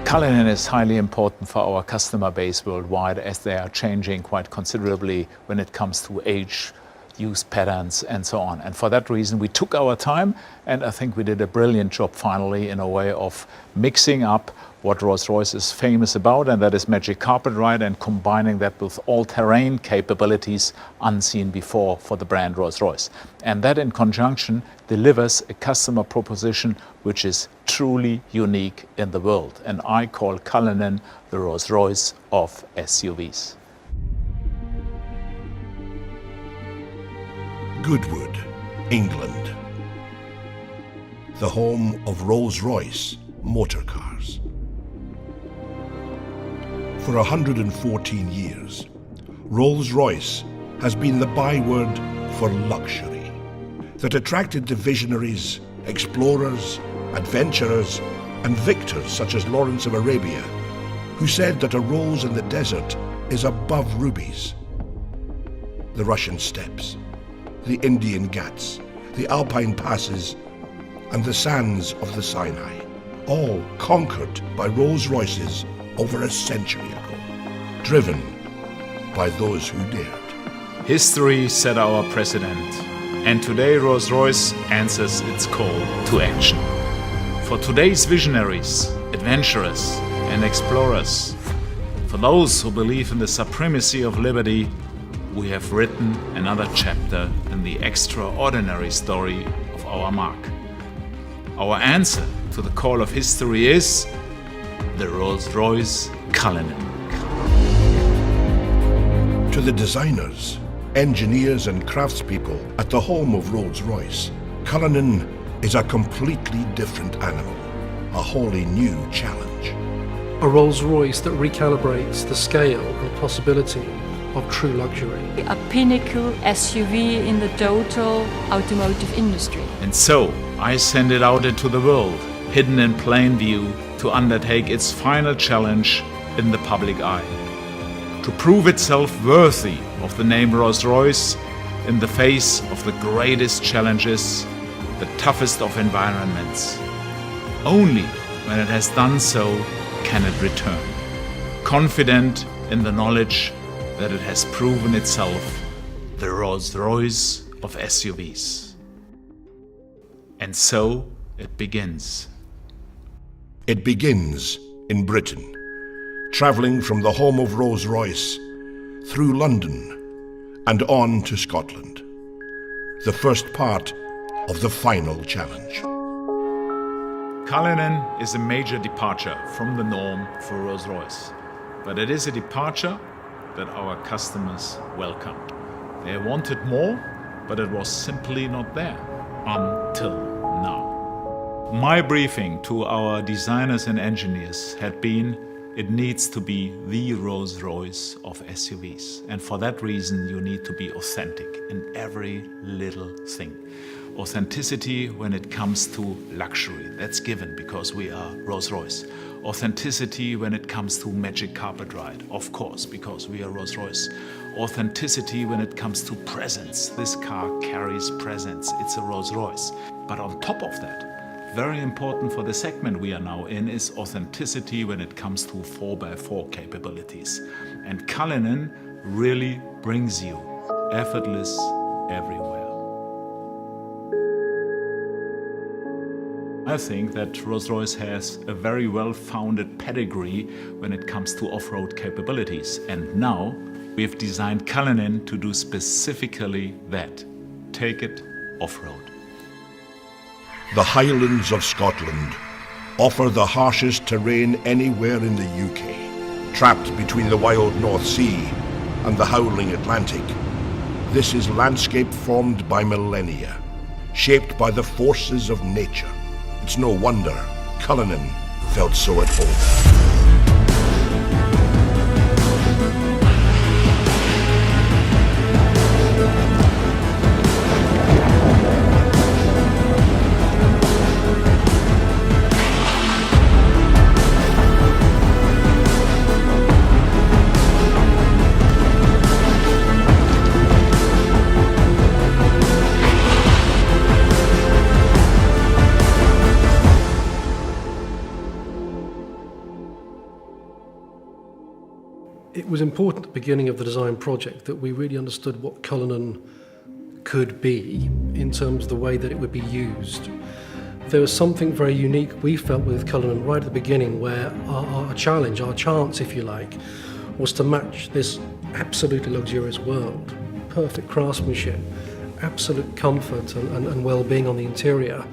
Cullinan is highly important for our customer base worldwide, as they are changing quite considerably when it comes to age, use patterns and so on. And for that reason we took our time, and I think we did a brilliant job finally in a way of mixing up what Rolls-Royce is famous about, and that is magic carpet ride, and combining that with all-terrain capabilities unseen before for the brand Rolls-Royce. And that in conjunction delivers a customer proposition which is truly unique in the world. And I call Cullinan the Rolls-Royce of SUVs. Goodwood, England, the home of Rolls-Royce motor cars. For 114 years, Rolls-Royce has been the byword for luxury that attracted the visionaries, explorers, adventurers, and victors such as Lawrence of Arabia, who said that a rose in the desert is above rubies. The Russian steppes, the Indian Ghats, the Alpine passes, and the sands of the Sinai, all conquered by Rolls-Royces over a century ago, driven by those who dared. History set our precedent, and today Rolls-Royce answers its call to action. For today's visionaries, adventurers, and explorers, for those who believe in the supremacy of liberty, we have written another chapter in the extraordinary story of our mark. Our answer to the call of history is the Rolls-Royce Cullinan. To the designers, engineers and craftspeople at the home of Rolls-Royce, Cullinan is a completely different animal, a wholly new challenge. A Rolls-Royce that recalibrates the scale and possibility of true luxury. A pinnacle SUV in the total automotive industry. And so I send it out into the world, hidden in plain view, to undertake its final challenge in the public eye. To prove itself worthy of the name Rolls-Royce in the face of the greatest challenges, the toughest of environments. Only when it has done so can it return, confident in the knowledge that it has proven itself the Rolls-Royce of SUVs. And so it begins. It begins in Britain, travelling from the home of Rolls-Royce through London and on to Scotland, the first part of the final challenge. Cullinan is a major departure from the norm for Rolls-Royce, but it is a departure that our customers welcomed. They wanted more, but it was simply not there until now. My briefing to our designers and engineers had been, it needs to be the Rolls-Royce of SUVs. And for that reason, you need to be authentic in every little thing. Authenticity when it comes to luxury, that's given because we are Rolls-Royce. Authenticity when it comes to magic carpet ride, of course, because we are Rolls-Royce. Authenticity when it comes to presence. This car carries presence, it's a Rolls-Royce. But on top of that, very important for the segment we are now in is authenticity when it comes to 4x4 capabilities. And Cullinan really brings you effortless everywhere. I think that Rolls-Royce has a very well-founded pedigree when it comes to off-road capabilities. And now we've designed Cullinan to do specifically that. Take it off-road. The Highlands of Scotland offer the harshest terrain anywhere in the UK. Trapped between the wild North Sea and the howling Atlantic, this is landscape formed by millennia, shaped by the forces of nature. It's no wonder Cullinan felt so at home. It was important at the beginning of the design project that we really understood what Cullinan could be in terms of the way that it would be used. There was something very unique we felt with Cullinan right at the beginning, where our challenge, our chance if you like, was to match this absolutely luxurious world, perfect craftsmanship, absolute comfort and well-being on the interior,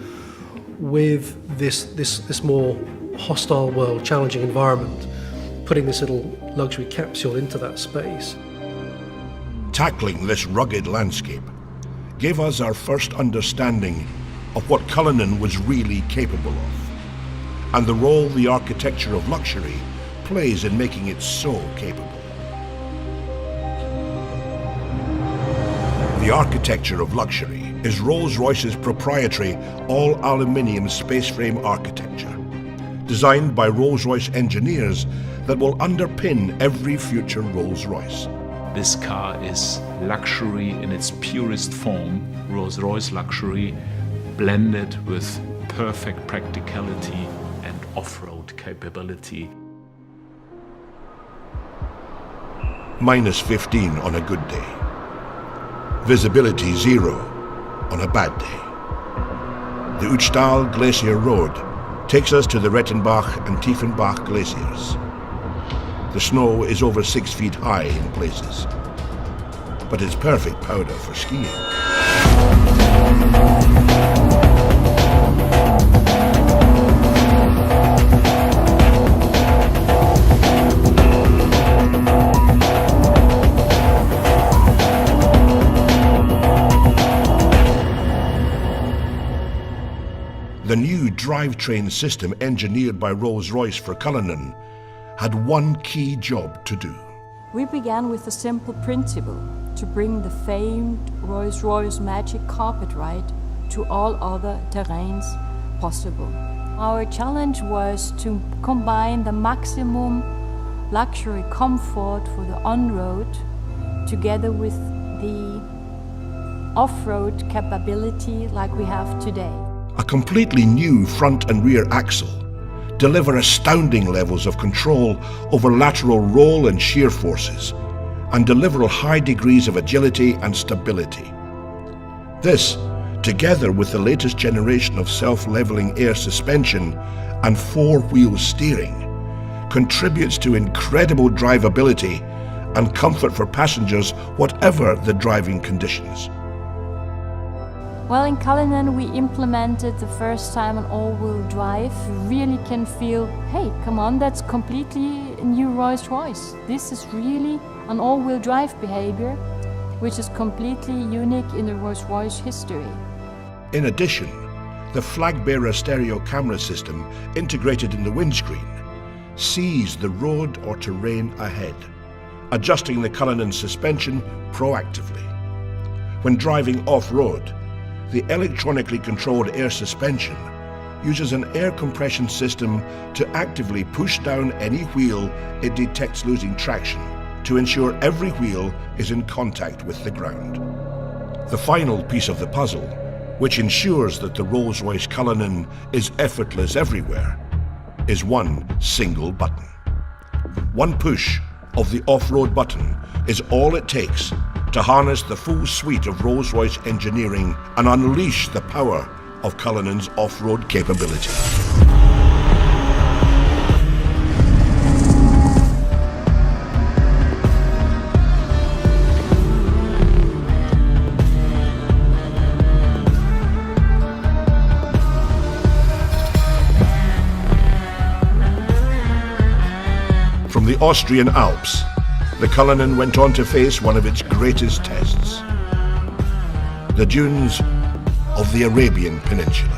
with this more hostile world, challenging environment, putting this little luxury capsule into that space. Tackling this rugged landscape gave us our first understanding of what Cullinan was really capable of, and the role the architecture of luxury plays in making it so capable. The architecture of luxury is Rolls-Royce's proprietary all-aluminium space frame architecture, designed by Rolls-Royce engineers that will underpin every future Rolls-Royce. This car is luxury in its purest form, Rolls-Royce luxury, blended with perfect practicality and off-road capability. Minus 15 on a good day. Visibility 0 on a bad day. The Uchtal Glacier Road takes us to the Rettenbach and Tiefenbach glaciers. The snow is over 6 feet high in places, but it's perfect powder for skiing. The new drivetrain system engineered by Rolls-Royce for Cullinan had one key job to do. We began with a simple principle: to bring the famed Rolls-Royce magic carpet ride to all other terrains possible. Our challenge was to combine the maximum luxury comfort for the on-road together with the off-road capability like we have today. A completely new front and rear axle deliver astounding levels of control over lateral roll and shear forces, and deliver high degrees of agility and stability. This, together with the latest generation of self-leveling air suspension and four-wheel steering, contributes to incredible drivability and comfort for passengers whatever the driving conditions. Well, in Cullinan we implemented the first time an all-wheel drive. You really can feel, hey, come on, that's completely a new Rolls-Royce. This is really an all-wheel drive behavior, which is completely unique in the Rolls-Royce history. In addition, the flag-bearer stereo camera system integrated in the windscreen sees the road or terrain ahead, adjusting the Cullinan suspension proactively. When driving off-road, the electronically controlled air suspension uses an air compression system to actively push down any wheel it detects losing traction to ensure every wheel is in contact with the ground. The final piece of the puzzle, which ensures that the Rolls-Royce Cullinan is effortless everywhere, is one single button. One push of the off-road button is all it takes to harness the full suite of Rolls-Royce engineering and unleash the power of Cullinan's off-road capability. From the Austrian Alps, the Cullinan went on to face one of its greatest tests: the dunes of the Arabian Peninsula.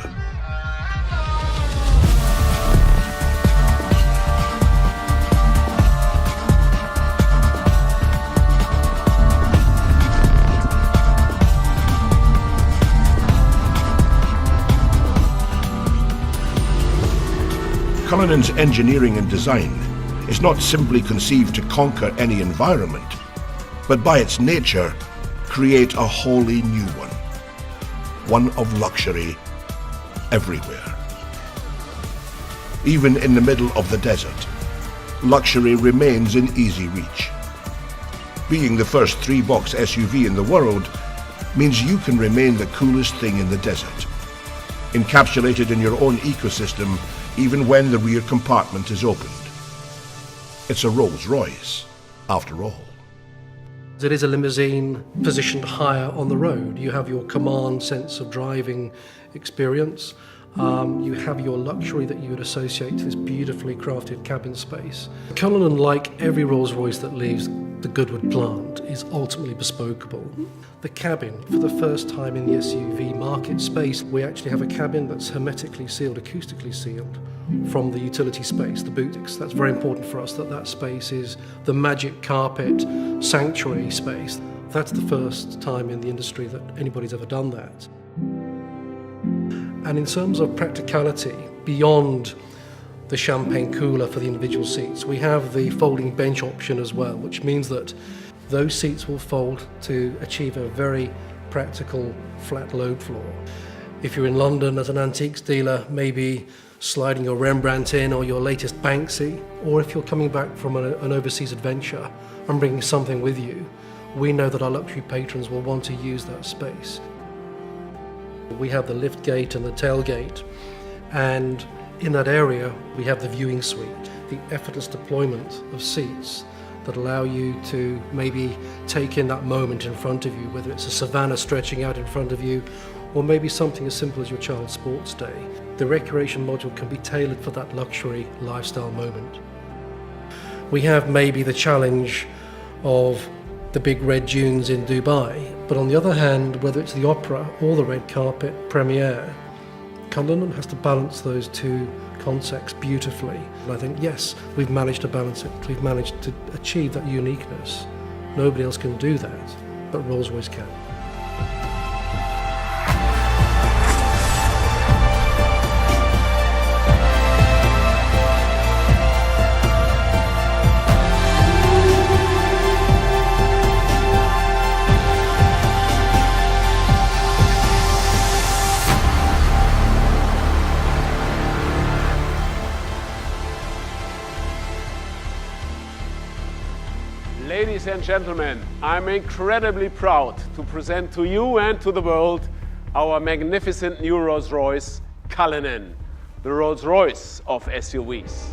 Cullinan's engineering and design is not simply conceived to conquer any environment, but by its nature, create a wholly new one of luxury everywhere. Even in the middle of the desert, luxury remains in easy reach. Being the first 3-box SUV in the world means you can remain the coolest thing in the desert, encapsulated in your own ecosystem even when the rear compartment is opened. It's a Rolls-Royce, after all. It is a limousine positioned higher on the road. You have your command sense of driving experience. You have your luxury that you would associate to this beautifully crafted cabin space. Cullinan, like every Rolls-Royce that leaves the Goodwood plant, is ultimately bespokeable. The cabin, for the first time in the SUV market space, we actually have a cabin that's hermetically sealed, acoustically sealed from the utility space, the boot. That's very important for us, that space is the magic carpet sanctuary space. That's the first time in the industry that anybody's ever done that. And in terms of practicality, beyond the champagne cooler for the individual seats, we have the folding bench option as well, which means that those seats will fold to achieve a very practical flat load floor. If you're in London as an antiques dealer, maybe sliding your Rembrandt in or your latest Banksy, or if you're coming back from an overseas adventure and bringing something with you, we know that our luxury patrons will want to use that space. We have the lift gate and the tailgate, and in that area we have the viewing suite, the effortless deployment of seats that allow you to maybe take in that moment in front of you, whether it's a savannah stretching out in front of you or maybe something as simple as your child's sports day. The recreation module can be tailored for that luxury lifestyle moment. We have maybe the challenge of the big red dunes in Dubai, but on the other hand, whether it's the opera or the red carpet premiere, Cullinan has to balance those two concepts beautifully. And I think, yes, we've managed to balance it. We've managed to achieve that uniqueness. Nobody else can do that, but Rolls-Royce can. Ladies and gentlemen, I'm incredibly proud to present to you and to the world our magnificent new Rolls-Royce Cullinan, the Rolls-Royce of SUVs.